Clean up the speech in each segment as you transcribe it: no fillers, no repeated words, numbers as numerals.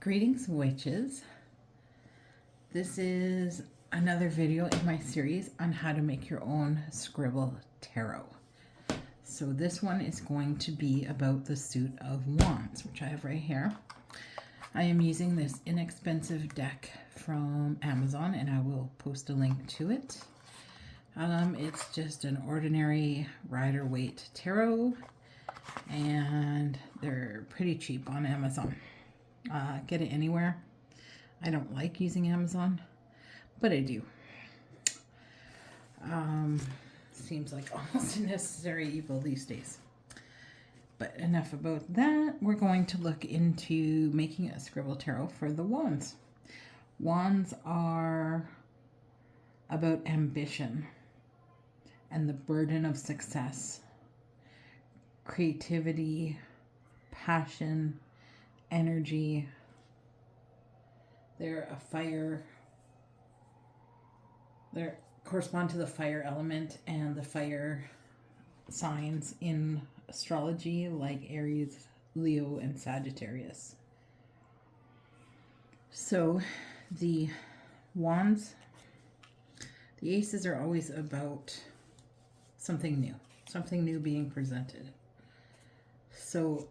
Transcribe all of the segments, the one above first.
Greetings, witches. This is another video in my series on how to make your own scribble tarot. So this one is going to be about the suit of wands, which I have right here. I am using this inexpensive deck from Amazon, and I will post a link to it. It's just an ordinary Rider-Waite tarot, and they're pretty cheap on Amazon. Get it anywhere. I don't like using Amazon, but I do. Seems like almost a necessary evil these days. But enough about that. We're going to look into making a scribble tarot for the wands. Wands are about ambition and the burden of success, creativity, passion, energy. They're a fire. They correspond to the fire element and the fire signs in astrology, like Aries, Leo, and Sagittarius. So the wands, the aces are always about something new being presented. So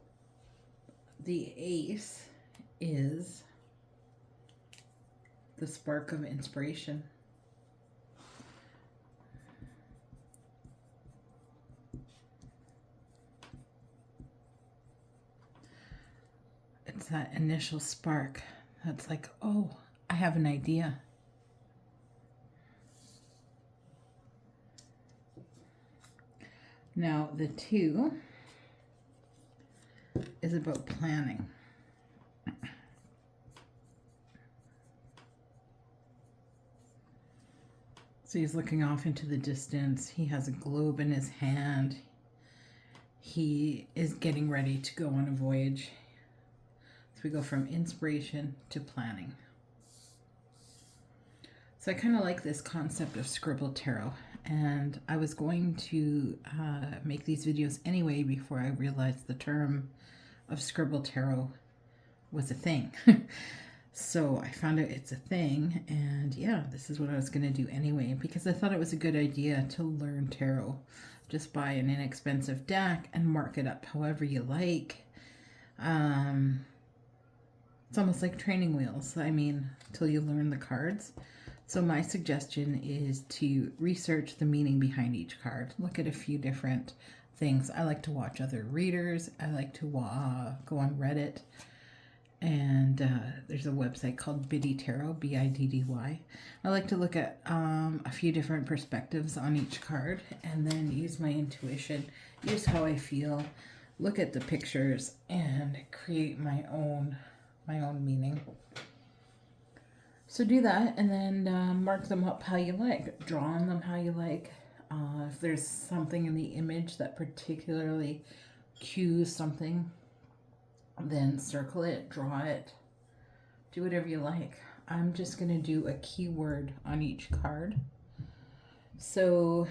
the ace is the spark of inspiration. It's that initial spark that's like, oh, I have an idea. Now the two is about planning. So he's looking off into the distance. He has a globe in his hand. He is getting ready to go on a voyage. So we go from inspiration to planning. So I kind of like this concept of scribble tarot. And I was going to make these videos anyway before I realized the term of scribble tarot was a thing. So I found out it's a thing, and yeah, this is what I was going to do anyway, because I thought it was a good idea to learn tarot. Just buy an inexpensive deck and mark it up however you like. It's almost like training wheels. I mean, till you learn the cards. So my suggestion is to research the meaning behind each card. Look at a few different things. I like to watch other readers. I like to go on Reddit. And there's a website called Biddy Tarot, B-I-D-D-Y. I like to look at a few different perspectives on each card and then use my intuition, use how I feel, look at the pictures, and create my own meaning. So do that, and then mark them up how you like, draw on them how you like. If there's something in the image that particularly cues something, then circle it, draw it, do whatever you like. I'm just going to do a keyword on each card. So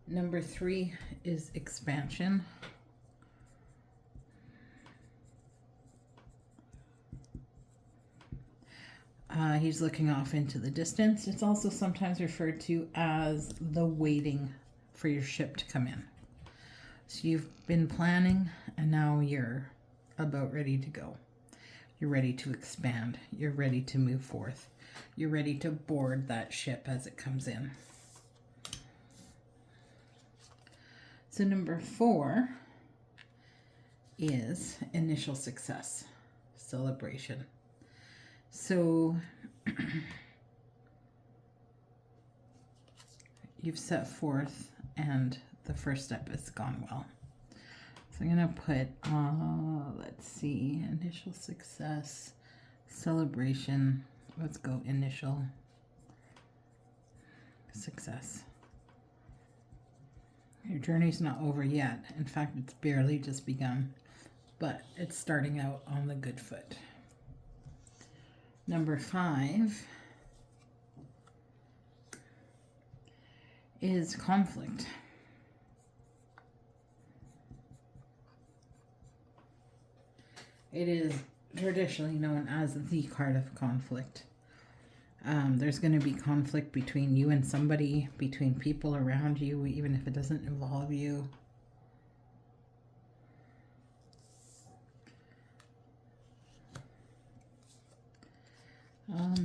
number 3 is expansion. He's looking off into the distance. It's also sometimes referred to as the waiting for your ship to come in. So you've been planning, and now you're about ready to go. You're ready to expand. You're ready to move forth. You're ready to board that ship as it comes in. So number 4 is initial success, celebration. So you've set forth, and the first step has gone well. So I'm going to put, let's see, initial success, celebration. Let's go initial success. Your journey's not over yet. In fact, it's barely just begun, but it's starting out on the good foot. Number 5 is conflict. It is traditionally known as the card of conflict. There's going to be conflict between you and somebody, between people around you, even if it doesn't involve you.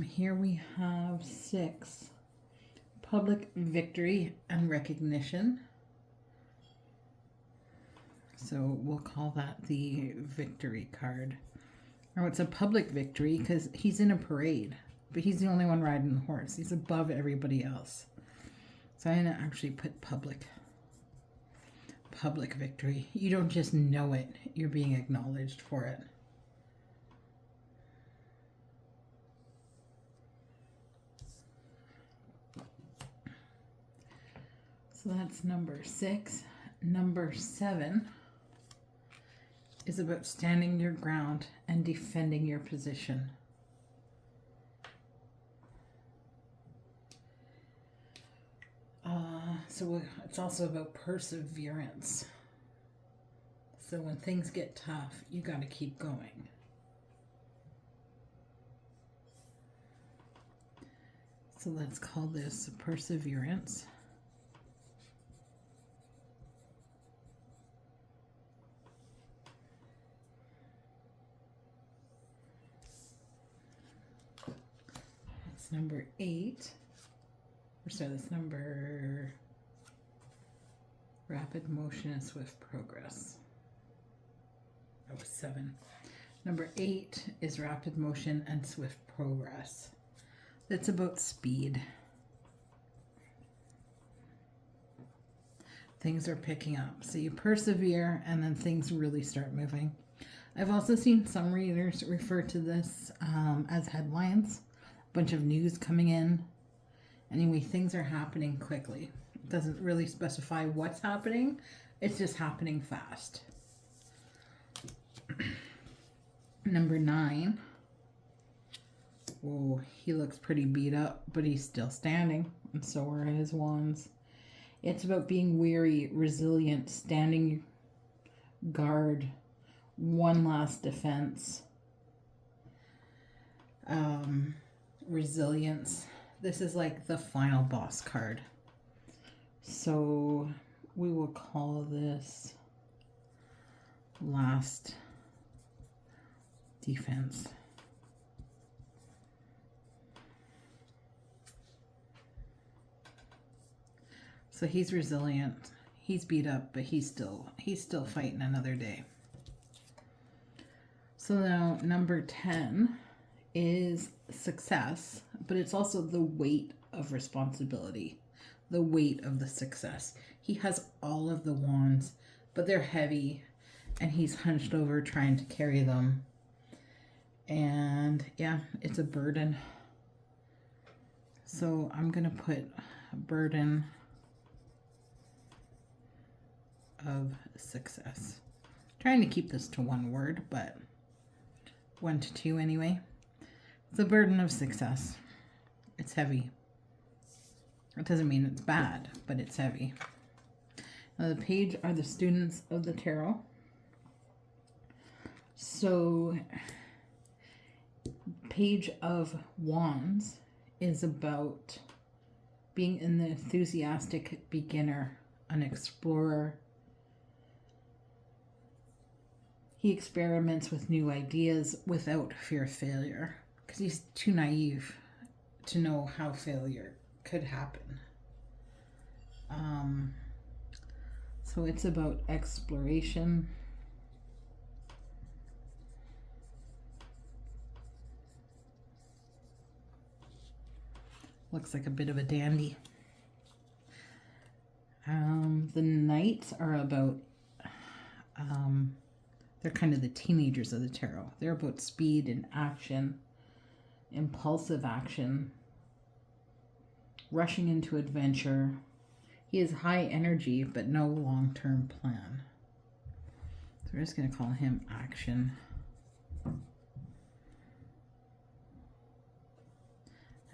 Here we have 6. Public victory and recognition. So we'll call that the victory card. Oh, it's a public victory because he's in a parade, but he's the only one riding the horse. He's above everybody else. So I'm going to actually put public victory. You don't just know it, you're being acknowledged for it. So that's number 6. Number 7 is about standing your ground and defending your position. So it's also about perseverance. So when things get tough, you got to keep going. So let's call this perseverance. That's number 8. Or sorry, that's number rapid motion and swift progress. That was 7. Number 8 is rapid motion and swift progress. That's about speed. Things are picking up. So you persevere and then things really start moving. I've also seen some readers refer to this as headlines. A bunch of news coming in. Anyway, things are happening quickly. It doesn't really specify what's happening. It's just happening fast. Number 9. Oh, he looks pretty beat up, but he's still standing, and so are his wands. It's about being weary, resilient, standing guard, one last defense. Resilience. This is like the final boss card. So we will call this last defense. So he's resilient. He's beat up, but he's still fighting another day. So now number 10 is success, but it's also the weight of responsibility, the weight of the success. He has all of the wands, but they're heavy, and he's hunched over trying to carry them. And yeah, it's a burden. So I'm going to put a burden of success. Trying to keep this to one word, but 1 to 2 anyway. The burden of success. It's heavy. It doesn't mean it's bad, but it's heavy. Now the page are the students of the tarot. So Page of Wands is about being an enthusiastic beginner, an explorer. He experiments with new ideas without fear of failure because he's too naive to know how failure could happen. So it's about exploration. Looks like a bit of a dandy. The Knights are about, they're kind of the teenagers of the tarot. They're about speed and action, impulsive action, rushing into adventure. He has high energy, but no long-term plan. So we're just going to call him Action.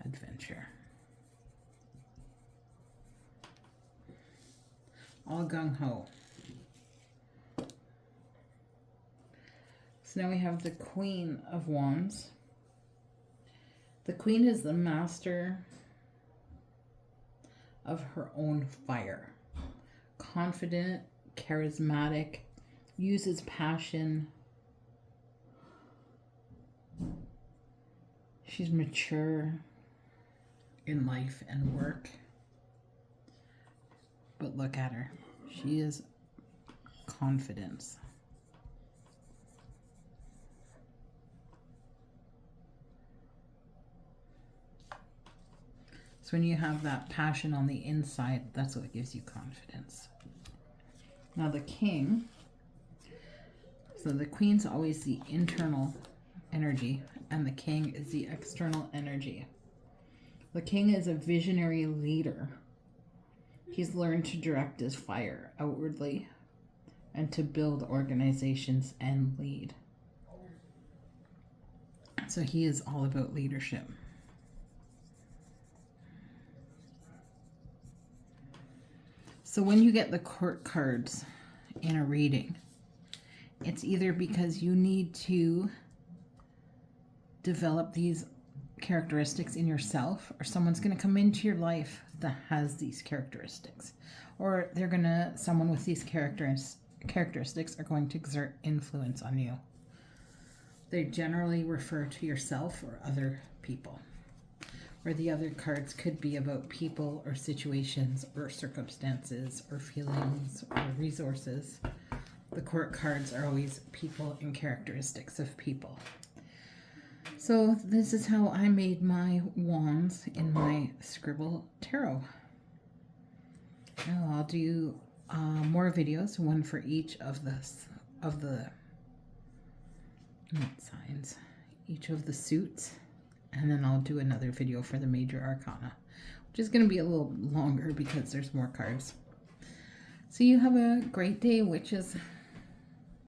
Adventure. All gung-ho. So now we have the Queen of Wands. The Queen is the master of her own fire. Confident, charismatic, uses passion. She's mature in life and work. But look at her. She is confidence. So when you have that passion on the inside, that's what gives you confidence. Now the King, so the Queen's always the internal energy, and the King is the external energy. The King is a visionary leader. He's learned to direct his fire outwardly and to build organizations and lead. So he is all about leadership. So when you get the court cards in a reading, it's either because you need to develop these characteristics in yourself, or someone's going to come into your life that has these characteristics, or someone with these characteristics are going to exert influence on you. They generally refer to yourself or other people, or the other cards could be about people or situations or circumstances or feelings or resources. The court cards are always people and characteristics of people. So this is how I made my wands in my Scribble Tarot. Now I'll do more videos, one for each of the signs, each of the suits, and then I'll do another video for the major arcana, which is going to be a little longer because there's more cards. So you have a great day, witches.